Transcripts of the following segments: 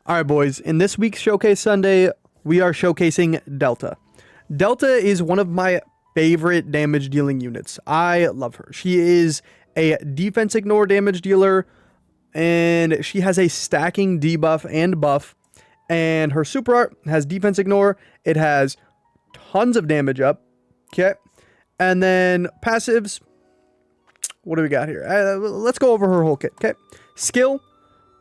All right, boys. In this week's Showcase Sunday, we are showcasing Delta. Delta is one of my favorite damage dealing units. I love her. She is a defense ignore damage dealer, and she has a stacking debuff and buff. And her super art has defense ignore. It has tons of damage up. Okay. And then passives. What do we got here? Let's go over her whole kit. Okay. Skill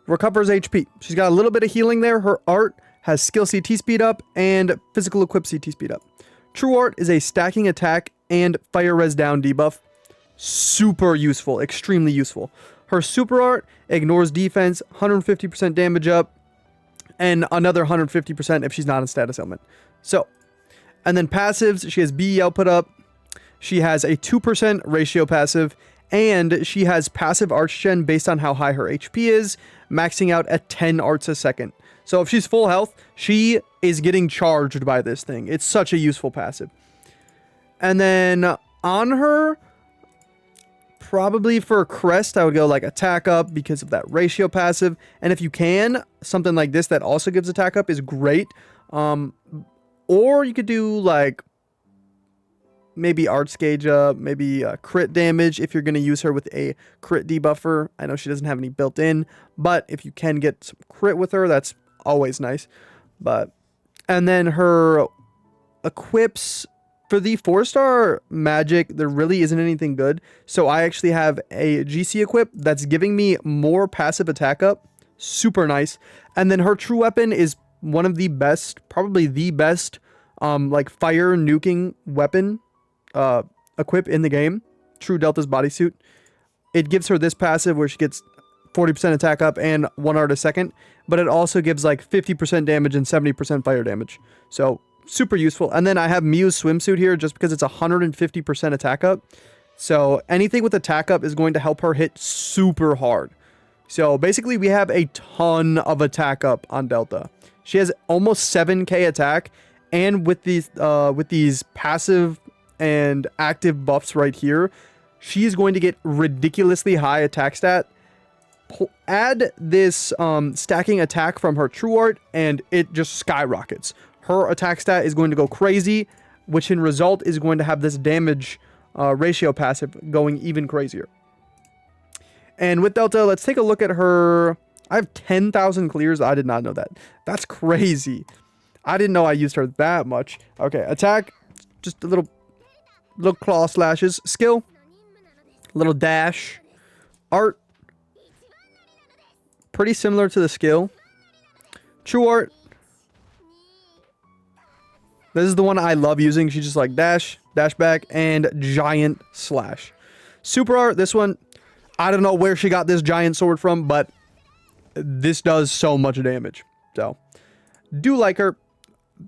recovers HP. She's got a little bit of healing there. Her art has skill CT speed up and physical equip CT speed up. True art is a stacking attack and fire res down debuff. Super useful, extremely useful. Her super art ignores defense, 150% damage up, and another 150% if she's not in status ailment. So, and then passives, she has BE output up. She has a 2% ratio passive, and she has passive arch gen based on how high her HP is, maxing out at 10 arts a second. So if she's full health, she is getting charged by this thing. It's such a useful passive. And then on her, probably for crest, I would go like attack up because of that ratio passive. And if you can, something like this that also gives attack up is great. Or you could do like maybe arts gauge up, maybe crit damage if you're going to use her with a crit debuffer. I know she doesn't have any built in, but if you can get some crit with her, that's always nice. And then her equips for the 4-star magic, there really isn't anything good. So I actually have a GC equip that's giving me more passive attack up. Super nice. And then her true weapon is one of the best, probably the best, like fire nuking weapon equip in the game. True Delta's bodysuit. It gives her this passive where she gets 40% attack up and 1 art a second, but it also gives like 50% damage and 70% fire damage. So super useful. And then I have Miu's swimsuit here just because it's 150% attack up. So anything with attack up is going to help her hit super hard. So basically we have a ton of attack up on Delta. She has almost 7k attack, and with these passive and active buffs right here, she's going to get ridiculously high attack stat. Add this stacking attack from her true art and it just skyrockets. Her attack stat is going to go crazy, which in result is going to have this damage ratio passive going even crazier. And with Delta, let's take a look at her. I have 10,000 clears. I did not know that. That's crazy. I didn't know I used her that much. Okay, attack, just a little claw slashes. Skill, little dash. Art, pretty similar to the skill. True art, this is the one I love using. She's just like dash, dash back, and giant slash. Super art, this one, I don't know where she got this giant sword from, but this does so much damage. So, do like her.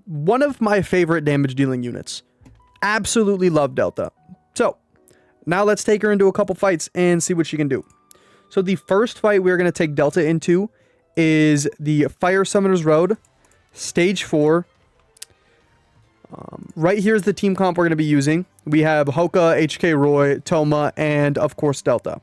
One of my favorite damage dealing units. Absolutely love Delta. So, now let's take her into a couple fights and see what she can do. So the first fight we're going to take Delta into is the Fire Summoner's Road, Stage 4. Right here is the team comp we're going to be using. We have Hoka, HK Roy, Toma, and of course Delta.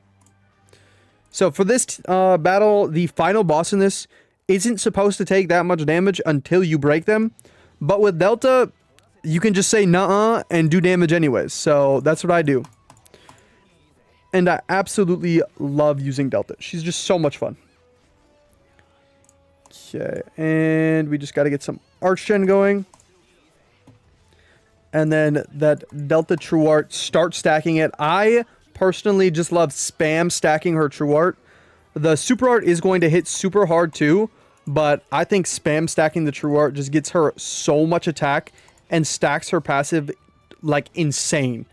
So for this battle, the final boss in this isn't supposed to take that much damage until you break them. But with Delta, you can just say nuh-uh and do damage anyways. So that's what I do. And I absolutely love using Delta. She's just so much fun. Okay, and we just got to get some Arch Gen going. And then that Delta True Art, start stacking it. I personally just love spam stacking her True Art. The Super Art is going to hit super hard too, but I think spam stacking the True Art just gets her so much attack and stacks her passive like insane.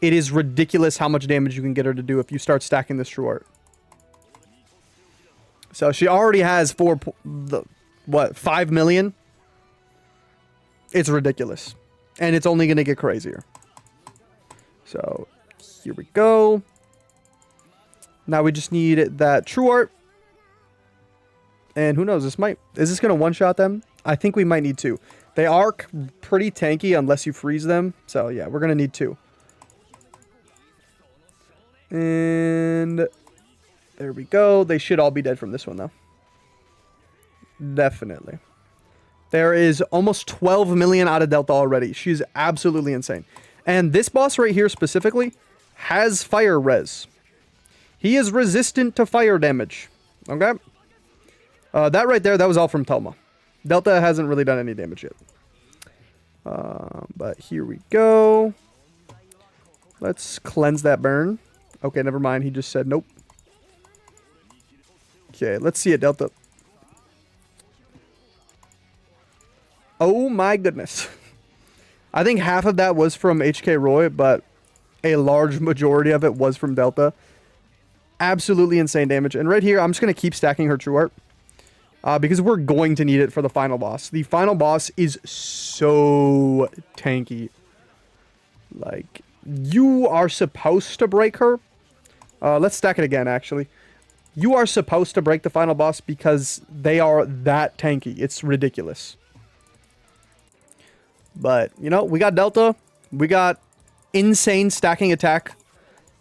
It is ridiculous how much damage you can get her to do if you start stacking this True Art. So she already has 5 million? It's ridiculous. And it's only going to get crazier. So here we go. Now we just need that True Art. And who knows, is this going to one-shot them? I think we might need 2. They are pretty tanky unless you freeze them. So yeah, we're going to need 2. And there we go. They should all be dead from this one, though. Definitely. There is almost 12 million out of Delta already. She's absolutely insane. And this boss right here specifically has fire res. He is resistant to fire damage. Okay? That right there, that was all from Telma. Delta hasn't really done any damage yet. But here we go. Let's cleanse that burn. Okay, never mind. He just said nope. Okay, let's see it, Delta. Oh my goodness. I think half of that was from HK Roy, but a large majority of it was from Delta. Absolutely insane damage. And right here, I'm just going to keep stacking her True Art. Because we're going to need it for the final boss. The final boss is so tanky. Like, you are supposed to break her. Let's stack it again, actually. You are supposed to break the final boss because they are that tanky. It's ridiculous. But, you know, we got Delta. We got insane stacking attack.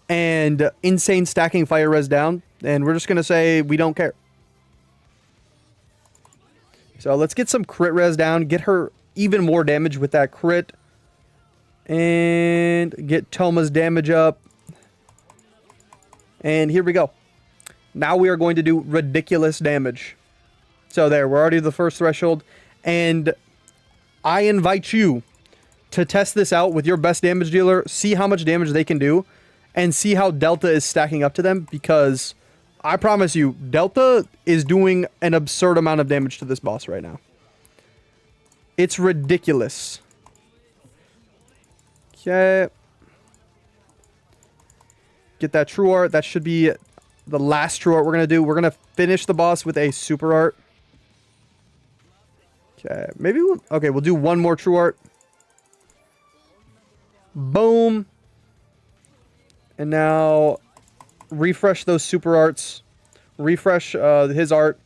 And insane stacking fire res down. And we're just going to say we don't care. So let's get some crit res down. Get her even more damage with that crit. And get Toma's damage up. And here we go. Now we are going to do ridiculous damage. So there, we're already at the first threshold. And I invite you to test this out with your best damage dealer. See how much damage they can do. And see how Delta is stacking up to them. Because I promise you, Delta is doing an absurd amount of damage to this boss right now. It's ridiculous. Okay. Get that True Art. That should be the last True Art we're going to do. We're going to finish the boss with a Super Art. Okay. Maybe we'll... Okay, we'll do one more True Art. Boom. And now refresh those Super Arts. Refresh his art.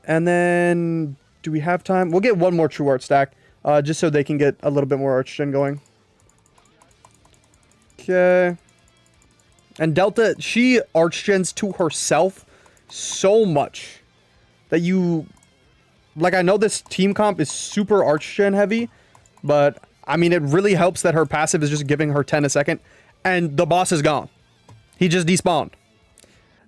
And then... Do we have time? We'll get one more True Art stack. Just so they can get a little bit more Arch Gen going. Okay. And Delta, she Arch Gens to herself so much that you... Like, I know this team comp is super Arch Gen heavy, but, I mean, it really helps that her passive is just giving her 10 a second, and the boss is gone. He just despawned.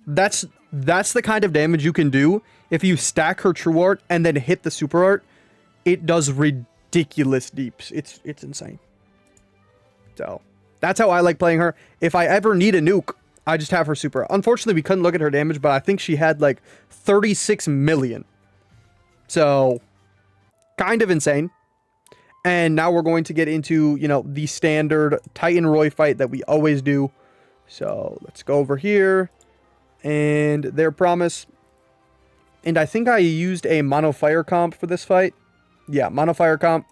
That's the kind of damage you can do if you stack her True Art and then hit the Super Art. It does ridiculous deeps. It's insane. So... That's how I like playing her. If I ever need a nuke, I just have her Super. Unfortunately, we couldn't look at her damage, but I think she had like 36 million. So, kind of insane. And now we're going to get into, you know, the standard Titan Roy fight that we always do. So, let's go over here. And their promise. And I think I used a Mono Fire comp for this fight. Yeah, Mono Fire comp.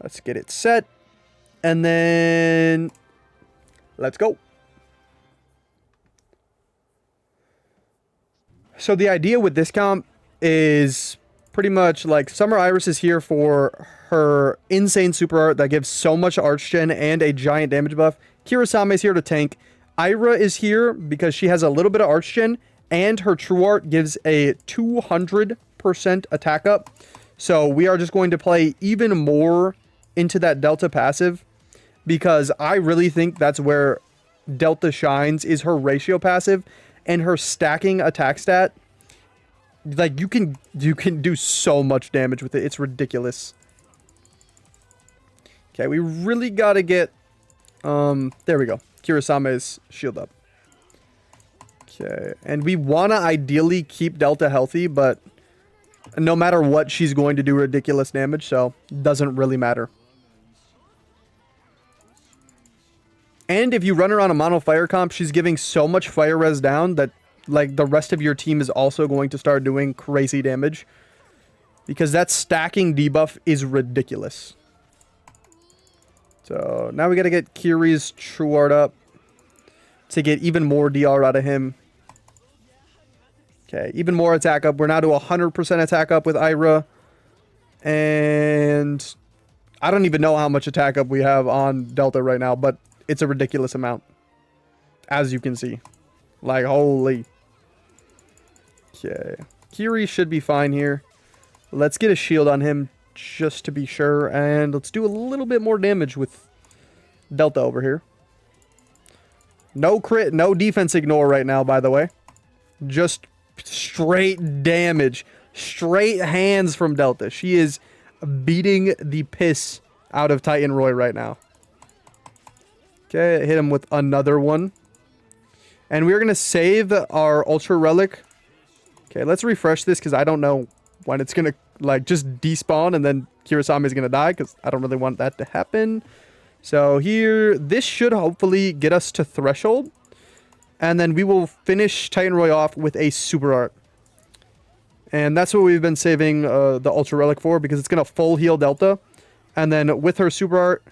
Let's get it set. And then, let's go. So the idea with this comp is pretty much like Summer Iris is here for her insane Super Art that gives so much Arch Gen and a giant damage buff. Kirasame is here to tank. Ira is here because she has a little bit of Arch Gen and her True Art gives a 200% attack up. So we are just going to play even more into that Delta passive. Because I really think that's where Delta shines, is her ratio passive and her stacking attack stat. Like, you can do so much damage with it. It's ridiculous. Okay, we really got to get... there we go. Kirasame's shield up. Okay, and we want to ideally keep Delta healthy, but no matter what, she's going to do ridiculous damage, so doesn't really matter. And if you run her on a Mono Fire comp, she's giving so much fire res down that like the rest of your team is also going to start doing crazy damage. Because that stacking debuff is ridiculous. So now we got to get Kiri's True Art up to get even more DR out of him. Okay, even more attack up. We're now to 100% attack up with Ira. And I don't even know how much attack up we have on Delta right now, but it's a ridiculous amount. As you can see. Like, holy. Okay. Kiri should be fine here. Let's get a shield on him just to be sure. And let's do a little bit more damage with Delta over here. No crit, no defense ignore right now, by the way. Just straight damage. Straight hands from Delta. She is beating the piss out of Titan Roy right now. Okay, hit him with another one. And we're going to save our Ultra Relic. Okay, let's refresh this because I don't know when it's going to like just despawn and then Kirasami is going to die because I don't really want that to happen. So here, this should hopefully get us to Threshold. And then we will finish Titan Roy off with a Super Art. And that's what we've been saving the Ultra Relic for because it's going to full heal Delta. And then with her Super Art,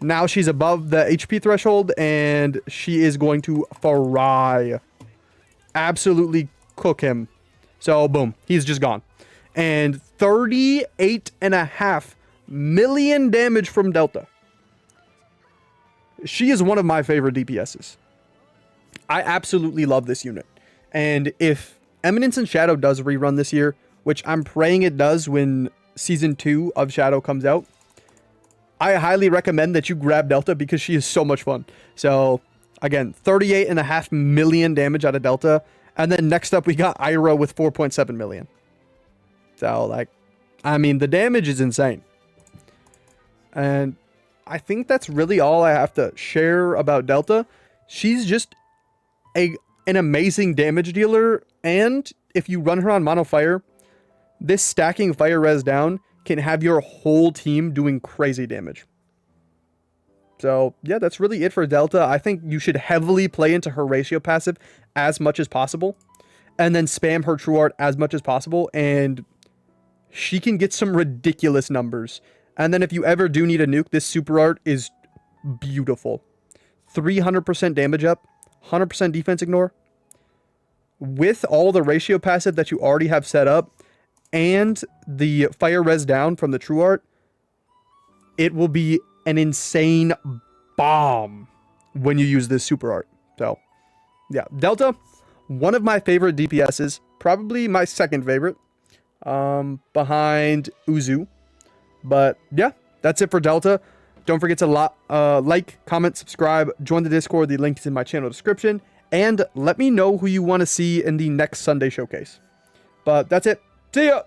now she's above the HP threshold and she is going to fry. Absolutely cook him. So boom, he's just gone. And 38.5 million damage from Delta. She is one of my favorite DPSs. I absolutely love this unit. And if Eminence and Shadow does rerun this year, which I'm praying it does when Season 2 of Shadow comes out, I highly recommend that you grab Delta because she is so much fun. So, again, 38.5 million damage out of Delta. And then next up, we got Ira with 4.7 million. So, like, I mean, the damage is insane. And I think that's really all I have to share about Delta. She's just an amazing damage dealer. And if you run her on Mono Fire, this stacking fire res down can have your whole team doing crazy damage. So, yeah, that's really it for Delta. I think you should heavily play into her ratio passive as much as possible. And then spam her True Art as much as possible. And she can get some ridiculous numbers. And then if you ever do need a nuke, this Super Art is beautiful. 300% damage up. 100% defense ignore. With all the ratio passive that you already have set up. And the fire res down from the True Art, it will be an insane bomb when you use this Super Art. So, yeah, Delta, one of my favorite DPSs, probably my second favorite, behind Uzu. But yeah, that's it for Delta. Don't forget to like, comment, subscribe, join the Discord. The link is in my channel description. And let me know who you want to see in the next Sunday showcase. But that's it. See ya!